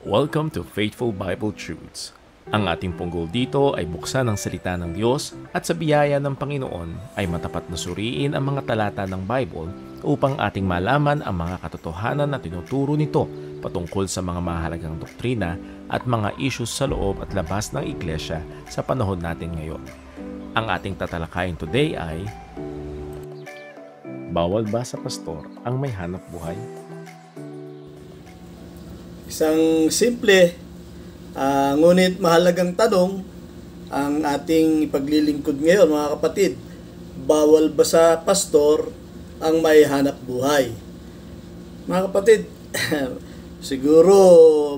Welcome to Faithful Bible Truths. Ang ating punggol dito ay buksan ang salita ng Diyos at sa biyaya ng Panginoon ay matapat na suriin ang mga talata ng Bible upang ating malaman ang mga katotohanan na tinuturo nito patungkol sa mga mahalagang doktrina at mga issues sa loob at labas ng iglesia sa panahon natin ngayon. Ang ating tatalakayin today ay bawal ba sa pastor ang may hanap buhay? Isang simple, ngunit mahalagang tanong ang ating ipaglilingkod ngayon, mga kapatid. Bawal ba sa pastor ang may hanap buhay? Mga kapatid, siguro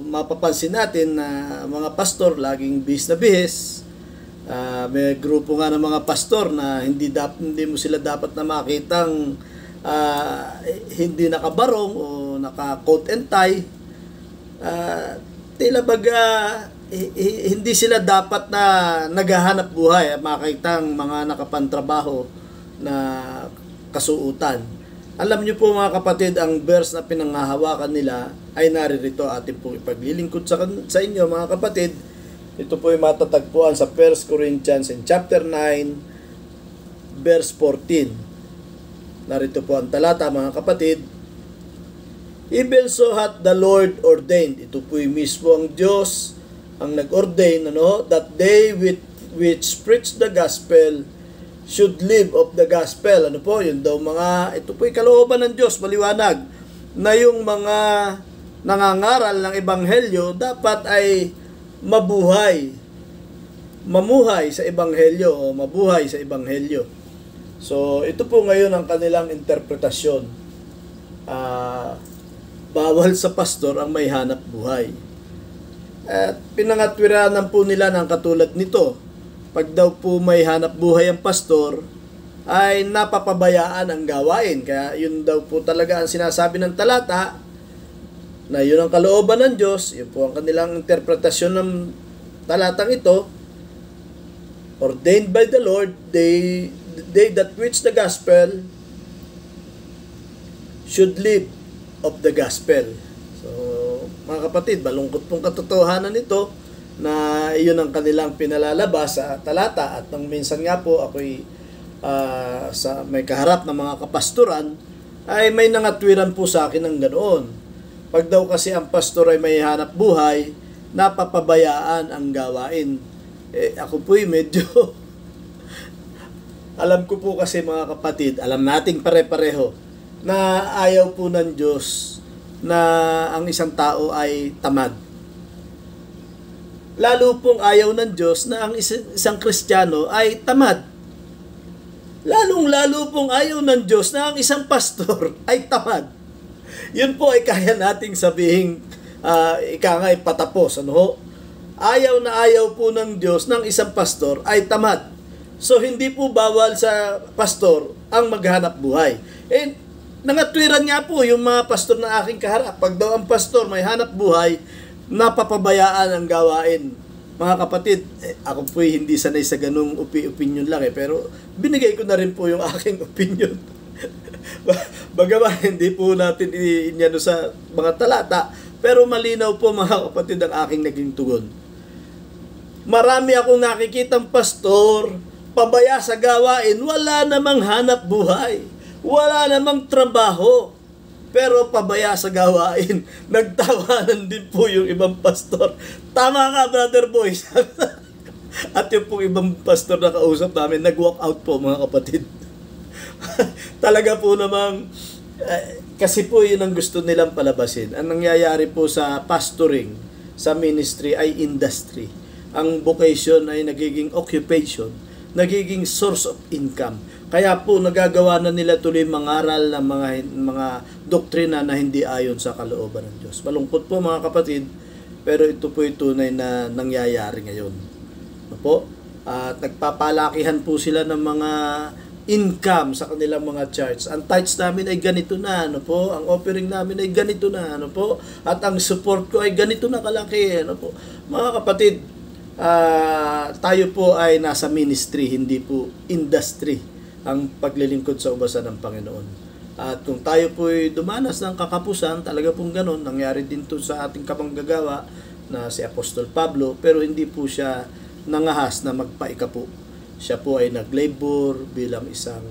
mapapansin natin na mga pastor laging bihis na bihis. May grupo nga ng mga pastor na hindi mo sila dapat na makitang hindi nakabarong o naka-coat and tie. Tila baga hindi sila dapat na naghahanap buhay, makitang mga nakapantrabaho na kasuutan. Alam niyo po mga kapatid, ang verse na pinanghahawakan nila ay naririto. Atin pong ipaglilingkod sa inyo mga kapatid. Ito po ay matatagpuan sa 1 Corinthians in chapter 9 verse 14. Narito po ang talata mga kapatid. Even so hath the Lord ordained. Ito po'y mismo ang Diyos ang nag-ordain, that they which preach the gospel should live of the gospel. Ito po'y kalooban ng Diyos, maliwanag, na yung mga nangangaral ng ebanghelyo dapat ay mamuhay sa ebanghelyo o mabuhay sa ebanghelyo. So, ito po ngayon ang kanilang interpretasyon. Bawal sa pastor ang may hanap buhay. At pinangatwiranan po nila ng katulad nito. Pag daw po may hanap buhay ang pastor, ay napapabayaan ang gawain. Kaya yun daw po talaga ang sinasabi ng talata, na yun ang kalooban ng Diyos. Yun po ang kanilang interpretasyon ng talatang ito. Ordained by the Lord, they that preach the gospel should live of the gospel. So, mga kapatid, malungkot pong katotohanan nito na iyon ang kanilang pinalalabas sa talata. At nang minsan nga po ako'y sa may kaharap ng mga kapastoran, ay may nangatwiran po sa akin ng ganoon. Pag daw kasi ang pastor ay may hanap buhay, napapabayaan ang gawain. Ako po'y medyo alam ko po kasi mga kapatid, alam nating pare-pareho na ayaw po ng Diyos na ang isang tao ay tamad. Lalo pong ayaw ng Diyos na ang isang Kristiyano ay tamad. Lalong-lalo pong ayaw ng Diyos na ang isang pastor ay tamad. Yun po ay kaya nating sabihin, ika nga ay patapos. Ayaw na ayaw po ng Diyos ng isang pastor ay tamad. So, hindi po bawal sa pastor ang maghanap buhay. Nangatwiran nga po yung mga pastor na aking kaharap. Pag daw ang pastor may hanap buhay, napapabayaan ang gawain. Mga kapatid, ako po hindi sanay sa ganung opinion lang pero binigay ko na rin po yung aking opinion. Bagaman hindi po natin inyano sa mga talata, pero malinaw po mga kapatid ang aking naging tugon. Marami akong nakikitang pastor, pabaya sa gawain, wala namang hanap buhay. Wala namang trabaho, pero pabaya sa gawain. Nagtawanan din po yung ibang pastor. Tama ka, Brother Boy. At yung pong ibang pastor na kausap namin, nag-walk out po mga kapatid. Talaga po namang, kasi po yun ang gusto nilang palabasin. Ang nangyayari po sa pastoring, sa ministry ay industry. Ang vocation ay nagiging occupation, nagiging source of income. Kaya po nagagawa na nila tuloy mangaral ng mga doktrina na hindi ayon sa kalooban ng Diyos. Malungkot po mga kapatid, pero ito po yung tunay na nangyayari ngayon. At nagpapalakihan po sila ng mga income sa kanilang mga church. Ang tithes namin ay ganito na, ang offering namin ay ganito na, at ang support ko ay ganito na kalaki, Mga kapatid, tayo po ay nasa ministry, hindi po industry ang paglilingkod sa ubasan ng Panginoon. At kung tayo po'y dumanas ng kakapusan, talaga pong ganun, nangyari din to sa ating kamanggagawa na si Apostol Pablo, pero hindi po siya nangahas na magpaikapo. Siya po ay naglabor bilang isang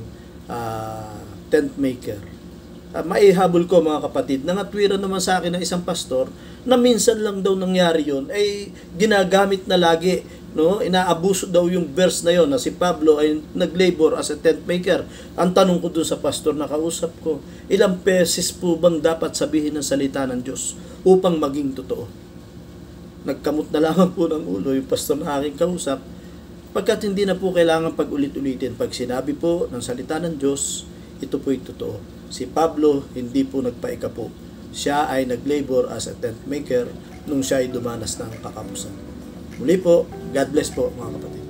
tent maker. Maihabol ko mga kapatid, nangatwiran naman sa akin ng isang pastor na minsan lang daw nangyari yun, ay ginagamit na lagi, no? Inaabuso daw yung verse na yon na si Pablo ay naglabor as a tent maker. Ang tanong ko dun sa pastor na kausap ko, ilang beses po bang dapat sabihin ng salita ng Diyos upang maging totoo? Nagkamot na lamang po ng ulo yung pastor na aking kausap, pagkat hindi na po kailangan pag-ulit-ulitin. Pag sinabi po ng salita ng Diyos, ito po'y totoo. Si Pablo hindi po nagpaikapo. Siya ay naglabor as a tent maker nung siya ay dumanas ng kakapusan. Muli po, God bless po mga kapatid.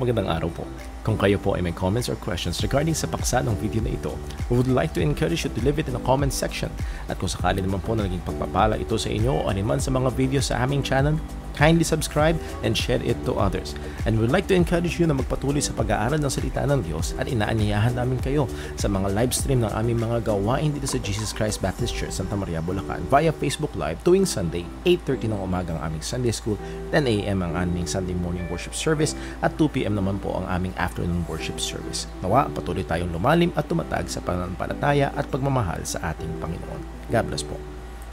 Magandang araw po. Kung kayo po ay may comments or questions regarding sa paksa ng video na ito, we would like to encourage you to leave it in the comment section. At kung sakali naman po na naging pagpapala ito sa inyo o anuman sa mga video sa aming channel, kindly subscribe and share it to others. And we would like to encourage you na magpatuloy sa pag-aaral ng salita ng Diyos at inaanyayahan namin kayo sa mga live stream ng aming mga gawain dito sa Jesus Christ Baptist Church, Santa Maria, Bulacan via Facebook Live tuwing Sunday, 8:30 ng umaga ang aming Sunday School, 10 a.m. ang aming Sunday morning worship service at 2 p.m. naman po ang aming afternoon worship service. Nawa, patuloy tayong lumalim at tumatag sa pananampalataya at pagmamahal sa ating Panginoon. God bless po.